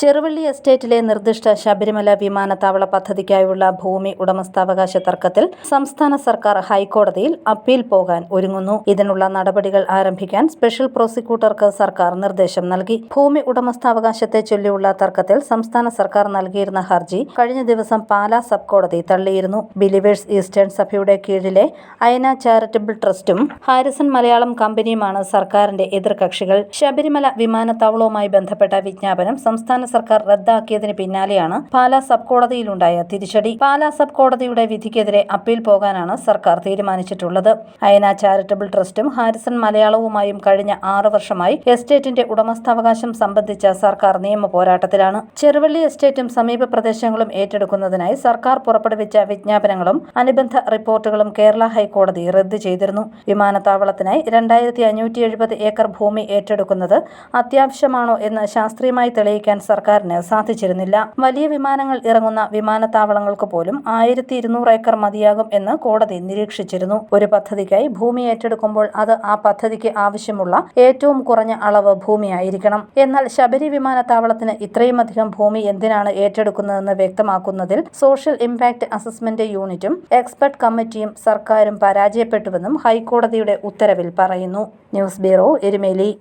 ചെറുവള്ളി എസ്റ്റേറ്റിലെ നിർദ്ദിഷ്ട ശബരിമല വിമാനത്താവള പദ്ധതിക്കായുള്ള ഭൂമി ഉടമസ്ഥാവകാശ തർക്കത്തിൽ സംസ്ഥാന സർക്കാർ ഹൈക്കോടതിയിൽ അപ്പീൽ പോകാൻ ഒരുങ്ങുന്നു. ഇതിനുള്ള നടപടികൾ ആരംഭിക്കാൻ സ്പെഷ്യൽ പ്രോസിക്യൂട്ടർക്ക് സർക്കാർ നിർദ്ദേശം നൽകി. ഭൂമി ഉടമസ്ഥാവകാശത്തെ ചൊല്ലിയുള്ള തർക്കത്തിൽ സംസ്ഥാന സർക്കാർ നൽകിയിരുന്ന ഹർജി കഴിഞ്ഞ ദിവസം പാലാ സബ് കോടതി തള്ളിയിരുന്നു. ബിലീവേഴ്സ് ഈസ്റ്റേൺ സഭയുടെ കീഴിലെ അയന ചാരിറ്റബിൾ ട്രസ്റ്റും ഹാരിസൺ മലയാളം കമ്പനിയുമാണ് സർക്കാരിന്റെ എതിർകക്ഷികൾ. ശബരിമല വിമാനത്താവളവുമായി ബന്ധപ്പെട്ട വിജ്ഞാപനം സംസ്ഥാന സർക്കാർ റദ്ദാക്കിയതിന് പിന്നാലെയാണ് പാലാ സബ് കോടതിയിലുണ്ടായ തിരിച്ചടി. പാലാ സബ് കോടതിയുടെ വിധിക്കെതിരെ അപ്പീൽ പോകാനാണ് സർക്കാർ തീരുമാനിച്ചിട്ടുള്ളത്. അയന ചാരിറ്റബിൾ ട്രസ്റ്റും ഹാരിസൺ മലയാളവുമായും കഴിഞ്ഞ 6 വർഷമായി എസ്റ്റേറ്റിന്റെ ഉടമസ്ഥാവകാശം സംബന്ധിച്ച സർക്കാർ നിയമ പോരാട്ടത്തിലാണ്. ചെറുവള്ളി എസ്റ്റേറ്റും സമീപ പ്രദേശങ്ങളും ഏറ്റെടുക്കുന്നതിനായി സർക്കാർ പുറപ്പെടുവിച്ച വിജ്ഞാപനങ്ങളും അനുബന്ധ റിപ്പോർട്ടുകളും കേരള ഹൈക്കോടതി റദ്ദ് ചെയ്തിരുന്നു. വിമാനത്താവളത്തിനായി 2570 ഏക്കർ ഭൂമി ഏറ്റെടുക്കുന്നത് അത്യാവശ്യമാണോ എന്ന് ശാസ്ത്രീയമായി തെളിയിക്കാൻ സർക്കാരിന് സാധിച്ചിരുന്നില്ല. വലിയ വിമാനങ്ങൾ ഇറങ്ങുന്ന വിമാനത്താവളങ്ങൾക്ക് പോലും 1200 ഏക്കർ മതിയാകും എന്ന് കോടതി നിരീക്ഷിച്ചിരുന്നു. ഒരു പദ്ധതിക്കായി ഭൂമി ഏറ്റെടുക്കുമ്പോൾ അത് ആ പദ്ധതിക്ക് ആവശ്യമുള്ള ഏറ്റവും കുറഞ്ഞ അളവ് ഭൂമിയായിരിക്കണം. എന്നാൽ ശബരി വിമാനത്താവളത്തിന് ഇത്രയുമധികം ഭൂമി എന്തിനാണ് ഏറ്റെടുക്കുന്നതെന്ന് വ്യക്തമാക്കുന്നതിൽ സോഷ്യൽ ഇംപാക്ട് അസസ്മെന്റ് യൂണിറ്റും എക്സ്പെർട്ട് കമ്മിറ്റിയും സർക്കാരും പരാജയപ്പെട്ടുവെന്നും ഹൈക്കോടതിയുടെ ഉത്തരവിൽ പറയുന്നു. News bureau, Erumeli.